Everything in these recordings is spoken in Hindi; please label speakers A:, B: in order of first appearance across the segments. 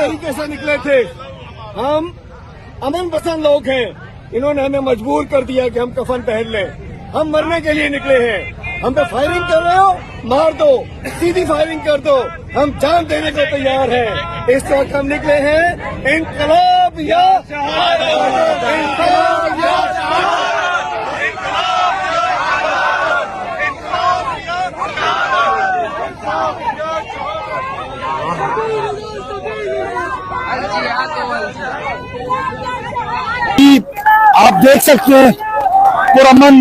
A: तरीके से निकले थे। हम अमन पसंद लोग हैं, इन्होंने हमें मजबूर कर दिया कि हम कफन पहन लें। हम मरने के लिए निकले हैं। हम पे फायरिंग कर रहे हो, मार दो, सीधी फायरिंग कर दो, हम जान देने को तैयार हैं। इस वक्त हम निकले हैं इनकलाब या शहादत, इनकलाब या शहादत।
B: आप देख सकते हैं पुरअमन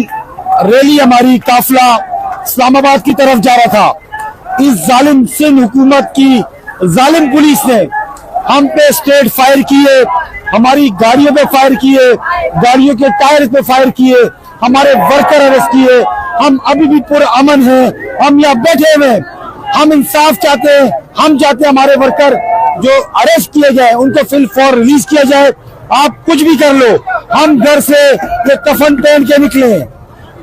B: रैली हमारी काफिला इस्लामाबाद की तरफ जा रहा था। इस जालिम सिंध हुकूमत की जालिम पुलिस ने हम पे स्ट्रेट फायर किए, हमारी गाड़ियों पे फायर किए, गाड़ियों के टायर पे फायर किए, हमारे वर्कर अरेस्ट किए। हम अभी भी पुरअमन हैं, हम यहाँ बैठे हुए हैं। हम इंसाफ चाहते हैं, हम चाहते हैं हमारे वर्कर जो अरेस्ट किए जाए उनको फिल फॉर रिलीज किया जाए। आप कुछ भी कर लो, हम घर से ये कफन पहन के निकले हैं।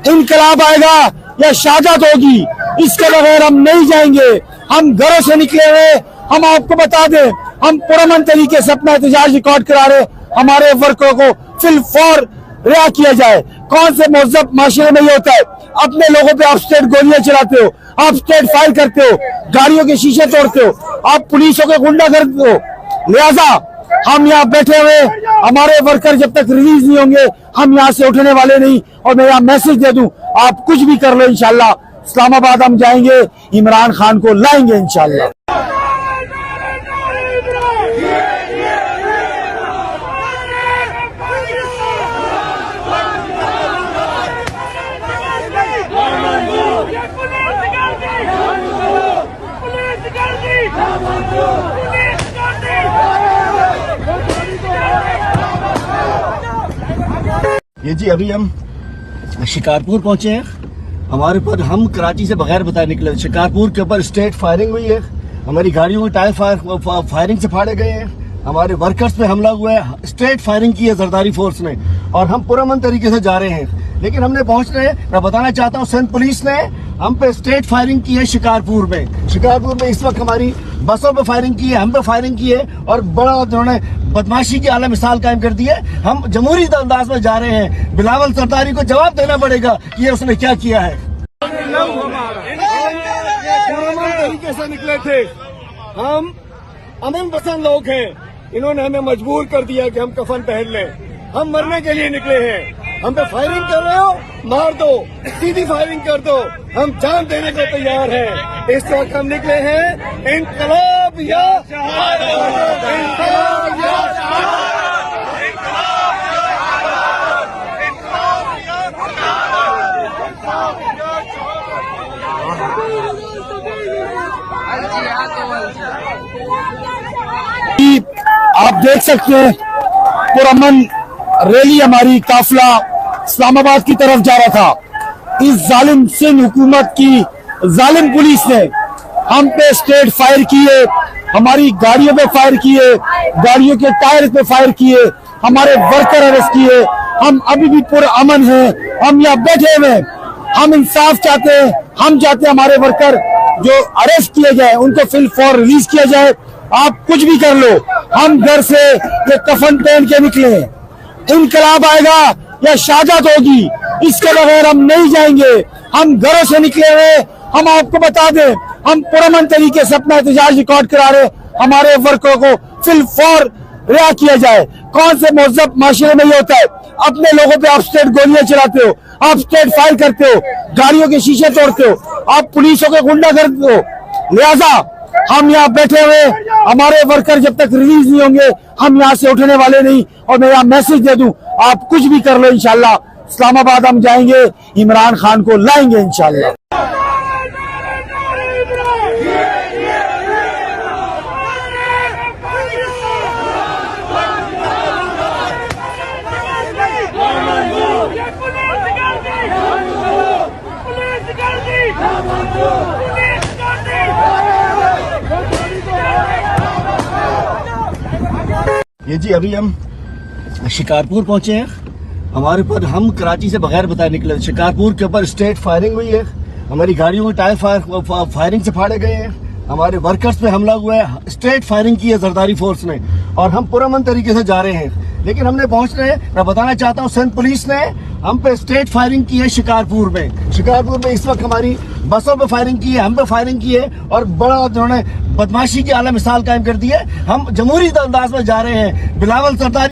B: इनकलाब आएगा या शहादत होगी, इसके बगैर हम नहीं जाएंगे। हम घरों से निकले हुए, हम आपको बता दें, हम पुरअमन तरीके से अपना एहतजाज रिकॉर्ड करा रहे। हमारे वर्करों को फिल फॉर रिहा किया जाए। कौन से मुहज़्ज़ब माशरे में ये होता है, अपने लोगों पे आप स्ट्रेट गोलियां चलाते हो, आप स्ट्रेट फायर करते हो, गाड़ियों के शीशे तोड़ते हो, आप पुलिसों के गुंडा करते हो। लिहाजा हम यहाँ बैठे हुए, हमारे वर्कर जब तक रिलीज नहीं होंगे हम यहाँ से उठने वाले नहीं। और मैं यहाँ मैसेज दे दूं, आप कुछ भी कर लो, इंशाल्लाह इस्लामाबाद हम जाएंगे, इमरान खान को लाएंगे इंशाल्लाह।
A: ये जी अभी हम शिकारपुर पहुंचे हैं। हमारे पर हम कराची से बगैर बताए निकले। शिकारपुर के ऊपर स्ट्रेट फायरिंग हुई है, हमारी गाड़ियों के टायर फायरिंग से फाड़े गए हैं, हमारे वर्कर्स पे हमला हुआ है, स्ट्रेट फायरिंग की है जरदारी फोर्स ने। और हम पुरअमन तरीके से जा रहे हैं, लेकिन हमने पहुंच रहे, मैं बताना चाहता हूँ सिंध पुलिस ने हम पे स्ट्रेट फायरिंग की है शिकारपुर में। शिकारपुर में इस वक्त हमारी बसों पे फायरिंग की है, हम पे फायरिंग की है और बड़ा उन्होंने बदमाशी की आला मिसाल कायम कर दी है। हम जमहूरी अंदाज में जा रहे हैं, बिलावल सरदारी को जवाब देना पड़ेगा कि ये उसने क्या किया है। तरीके से निकले थे, हम अमन पसंद लोग हैं, इन्होंने हमें मजबूर कर दिया कि हम कफन पहन लें। हम मरने के लिए निकले हैं। हम पे फायरिंग कर रहे हो, मार दो, सीधी फायरिंग कर दो, हम जान देने को तैयार हैं। इस वक्त हम निकले हैं इनकलाब या शहादत, इनकलाब या शहादत, इनकलाब या शहादत, इनकलाब या शहादत।
B: आप देख सकते हैं पुरअमन रैली हमारी काफिला इस्लामाबाद की तरफ जा रहा था। इस जालिम सिंध हुकूमत की जालिम पुलिस ने हम पे स्ट्रेट फायर किए, हमारी गाड़ियों पे फायर किए, गाड़ियों के टायर पे फायर किए, हमारे वर्कर अरेस्ट किए। हम अभी भी पुरअमन हैं, हम यहाँ बैठे हुए हैं। हम इंसाफ चाहते हैं, हम चाहते हैं हमारे वर्कर जो अरेस्ट किए गए उनको फिल फॉर रिलीज किया जाए। आप कुछ भी कर लो, हम घर से ये कफन पहन के निकले हैं। इनकलाब आएगा या शहादत होगी, इसके बगैर हम नहीं जाएंगे। हम घरों से निकले हुए, हम आपको बता दें, हम पुरअमन तरीके से अपना एहतजाज रिकॉर्ड करा रहे। हमारे वर्करों को फिल फॉर रिहा किया जाए। कौन से मुहज़्ज़ब माशरे में ये होता है, अपने लोगों पे आप स्ट्रेट गोलियां चलाते हो, आप स्ट्रेट फायर करते हो, गाड़ियों के शीशे तोड़ते हो, आप पुलिसों के गुंडा करते हो। लिहाजा हम यहाँ बैठे हुए, हमारे वर्कर जब तक रिलीज नहीं होंगे हम यहाँ से उठने वाले नहीं। और मैं यहाँ मैसेज दे दूं, आप कुछ भी कर लो, इंशाल्लाह इस्लामाबाद हम जाएंगे, इमरान खान को लाएंगे इंशाल्लाह।
A: ये जी अभी हम शिकारपुर पहुंचे हैं। हमारे पर हम कराची से बगैर बताए निकले। शिकारपुर के ऊपर स्ट्रेट फायरिंग हुई है, हमारी गाड़ियों के टायर फायरिंग से फाड़े गए हैं, हमारे वर्कर्स पे हमला हुआ है, स्ट्रेट फायरिंग की है जरदारी फोर्स ने और हम पुरअमन तरीके से जा रहे हैं। लेकिन हमने पहुंच रहे हैं, मैं बताना चाहता हूं सिंध पुलिस ने हम पे स्ट्रेट फायरिंग की है शिकारपुर में इस वक्त हमारी बसों पे फायरिंग की है, हम पे फायरिंग की है और बड़ा उन्होंने बदमाशी की आला मिसाल कायम कर दी है। हम जमहूरी अंदाज में जा रहे हैं। बिलावल सरदारी